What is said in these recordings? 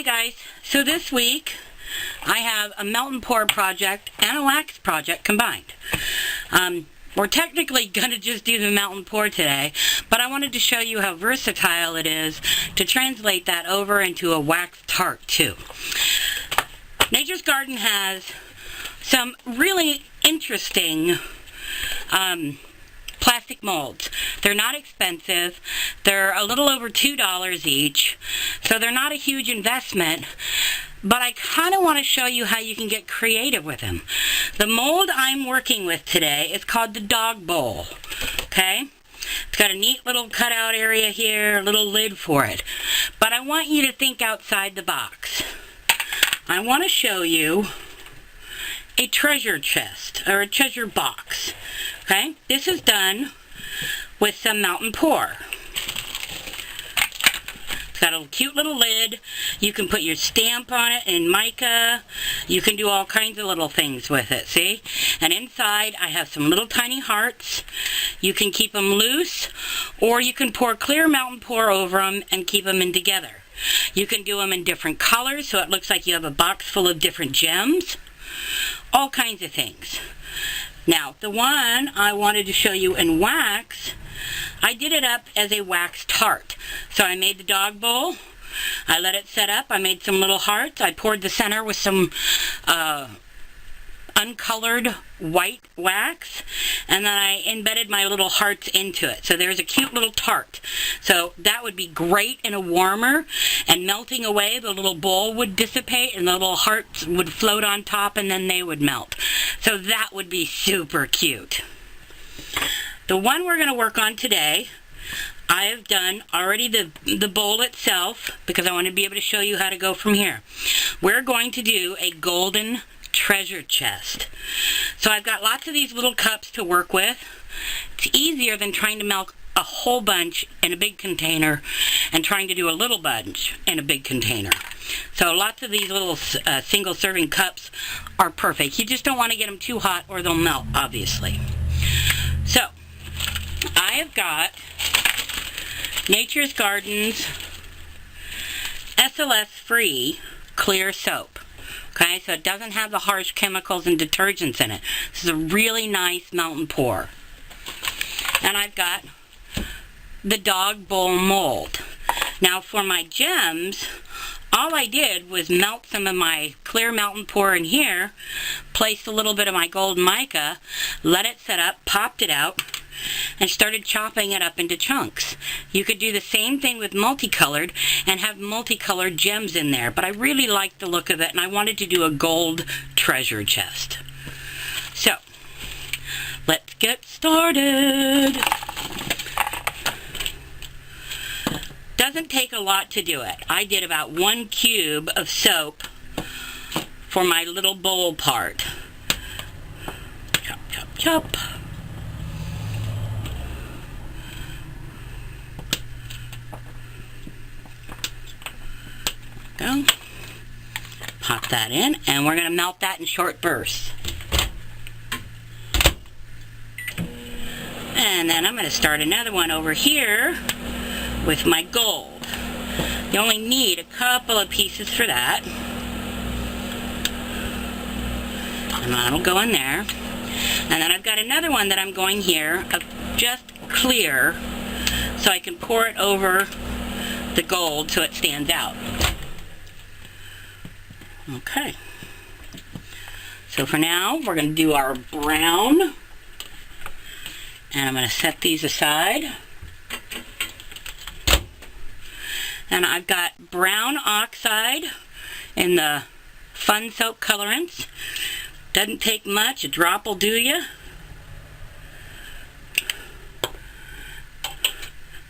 Hey guys, so this week I have a melt and pour project and a wax project combined. We're technically going to just do the melt and pour today, but I wanted to show you how versatile it is to translate that over into a wax tart too. Nature's Garden has some really interesting plastic molds. They're not expensive. They're a little over $2 each, so they're not a huge investment, but I kind of want to show you how you can get creative with them. The mold I'm working with today is called the dog bowl, okay? It's got a neat little cutout area here, a little lid for it, but I want you to think outside the box. I want to show you a treasure chest, or a treasure box, okay? This is done with some melt and pour. It's got a cute little lid. You can put your stamp on it in mica. You can do all kinds of little things with it, see? And inside I have some little tiny hearts. You can keep them loose, or you can pour clear melt and pour over them and keep them in together. You can do them in different colors, so it looks like you have a box full of different gems. All kinds of things. Now, the one I wanted to show you in wax, I did it up as a wax tart. So I made the dog bowl, I let it set up, I made some little hearts, I poured the center with some uncolored white wax, and then I embedded my little hearts into it. So there's a cute little tart. So that would be great in a warmer, and melting away, the little bowl would dissipate and the little hearts would float on top and then they would melt. So that would be super cute. The one we're going to work on today, I have done already the bowl itself because I want to be able to show you how to go from here. We're going to do a golden treasure chest. So I've got lots of these little cups to work with. It's easier than trying to melt a whole bunch in a big container and trying to do a little bunch in a big container. So lots of these little single serving cups are perfect. You just don't want to get them too hot or they'll melt, obviously. So I have got Nature's Garden's SLS free clear soap. Okay, so it doesn't have the harsh chemicals and detergents in it. This is a really nice melt and pour. And I've got the dog bowl mold. Now for my gems, all I did was melt some of my clear melt and pour in here, placed a little bit of my gold mica, let it set up, popped it out, and started chopping it up into chunks. You could do the same thing with multicolored and have multicolored gems in there, but I really liked the look of it and I wanted to do a gold treasure chest. So, let's get started. Doesn't take a lot to do it. I did about 1 cube of soap for my little bowl part. Chop, chop, chop. Go. Pop that in, and we're going to melt that in short bursts. And then I'm going to start another one over here with my gold. You only need a couple of pieces for that. And that'll go in there. And then I've got another one that I'm going here of just clear, so I can pour it over the gold so it stands out. Okay, so for now we're going to do our brown, and I'm going to set these aside. And I've got brown oxide in the Fun Soap colorants. Doesn't take much, a drop will do you.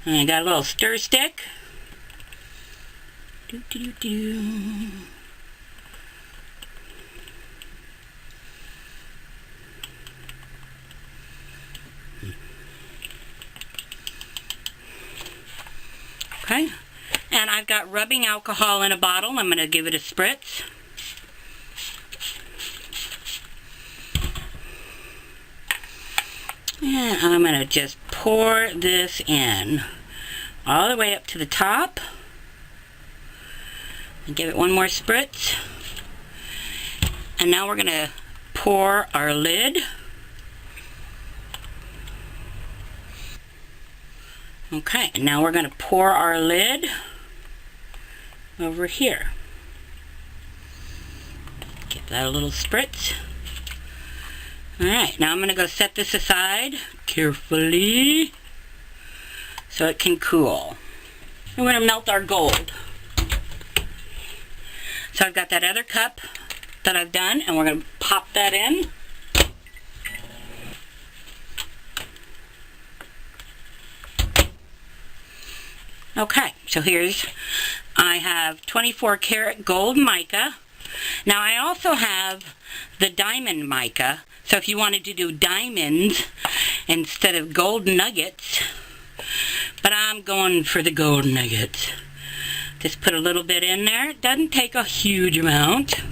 And I got a little stir stick. Do, do, do, do. Okay, and I've got rubbing alcohol in a bottle. I'm going to give it a spritz. And I'm going to just pour this in all the way up to the top. And give it one more spritz. And now we're going to pour our lid. Okay, and now we're going to pour our lid over here. Give that a little spritz. Alright, now I'm going to go set this aside carefully so it can cool. And we're going to melt our gold. So I've got that other cup that I've done, and we're going to pop that in. Okay, so I have 24 karat gold mica. Now I also have the diamond mica, so if you wanted to do diamonds instead of gold nuggets, but I'm going for the gold nuggets. Just put a little bit in there. It doesn't take a huge amount.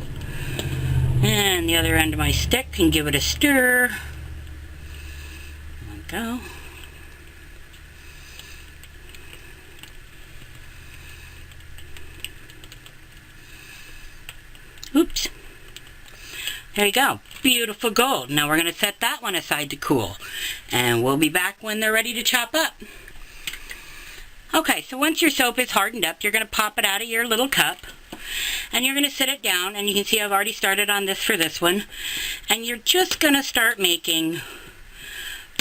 And the other end of my stick, and give it a stir. There we go. Oops. There you go. Beautiful gold. Now we're going to set that one aside to cool. And we'll be back when they're ready to chop up. Okay, so once your soap is hardened up, you're going to pop it out of your little cup. And you're going to sit it down. And you can see I've already started on this for this one. And you're just going to start making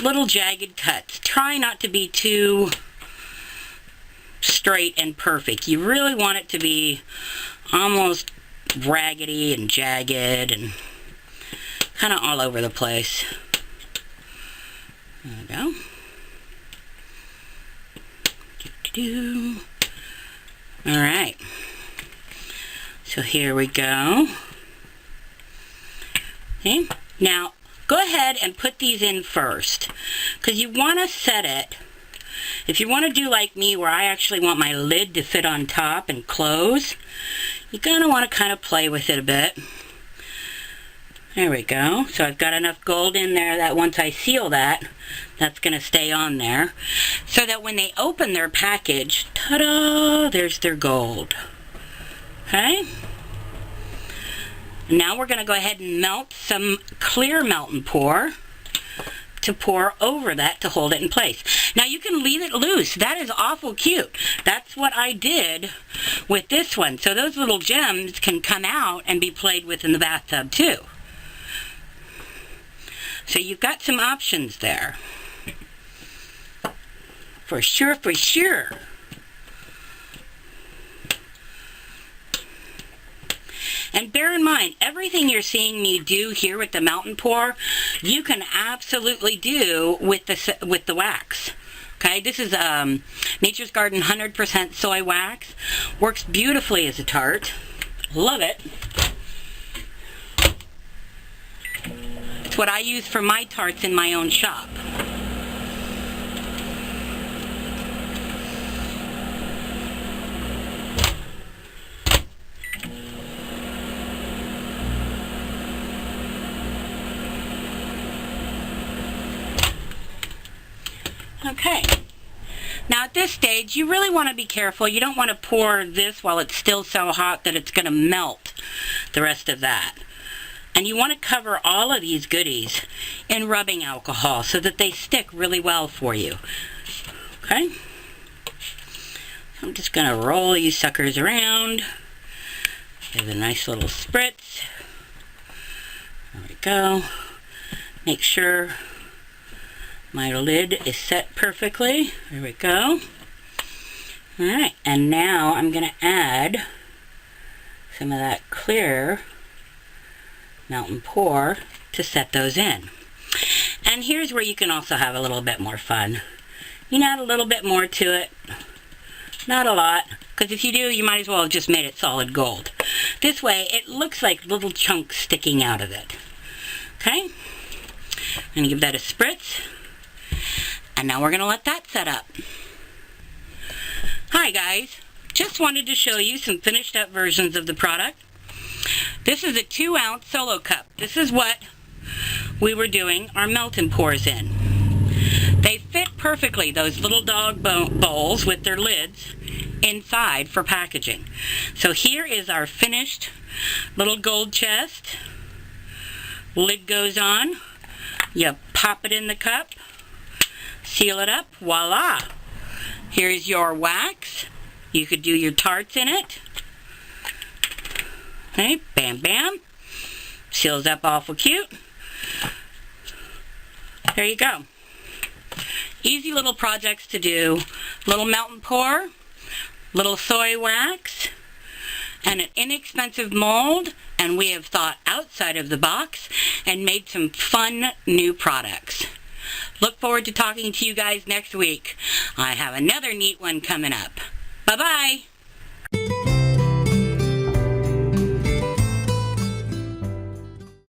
little jagged cuts. Try not to be too straight and perfect. You really want it to be almost raggedy and jagged and kind of all over the place. There we go. Alright. So here we go. Okay. Now, go ahead and put these in first, because you want to set it. If you want to do like me, where I actually want my lid to fit on top and close, you're going to want to kind of play with it a bit. There we go. So I've got enough gold in there that once I seal that, that's going to stay on there. So that when they open their package, ta-da, there's their gold. Okay? Now we're going to go ahead and melt some clear melt and pour to pour over that to hold it in place. Now you can leave it loose. That is awful cute. That's what I did with this one. So those little gems can come out and be played with in the bathtub too. So you've got some options there. For sure, for sure. And bear in mind, everything you're seeing me do here with the melt and pour, you can absolutely do with the wax. Okay, this is Nature's Garden 100% soy wax. Works beautifully as a tart. Love it. It's what I use for my tarts in my own shop. Okay, now at this stage you really want to be careful. You don't want to pour this while it's still so hot that it's going to melt the rest of that. And you want to cover all of these goodies in rubbing alcohol so that they stick really well for you. Okay, I'm just going to roll these suckers around. Give it a nice little spritz. There we go. Make sure my lid is set perfectly. There we go. Alright, and now I'm going to add some of that clear melt and pour to set those in. And here's where you can also have a little bit more fun. You can add a little bit more to it. Not a lot, because if you do, you might as well have just made it solid gold. This way, it looks like little chunks sticking out of it. Okay? I'm going to give that a spritz. And now we're going to let that set up. Hi guys, just wanted to show you some finished up versions of the product. This is a 2-ounce solo cup. This is what we were doing our melt and pours in. They fit perfectly, those little dog bowls with their lids, inside for packaging. So here is our finished little gold chest. Lid goes on. You pop it in the cup, seal it up, voila. Here's your wax. You could do your tarts in it. Okay, bam, bam. Seals up awful cute. There you go. Easy little projects to do. Little melt and pour, little soy wax, and an inexpensive mold, and we have thought outside of the box and made some fun new products. Look forward to talking to you guys next week. I have another neat one coming up. Bye-bye.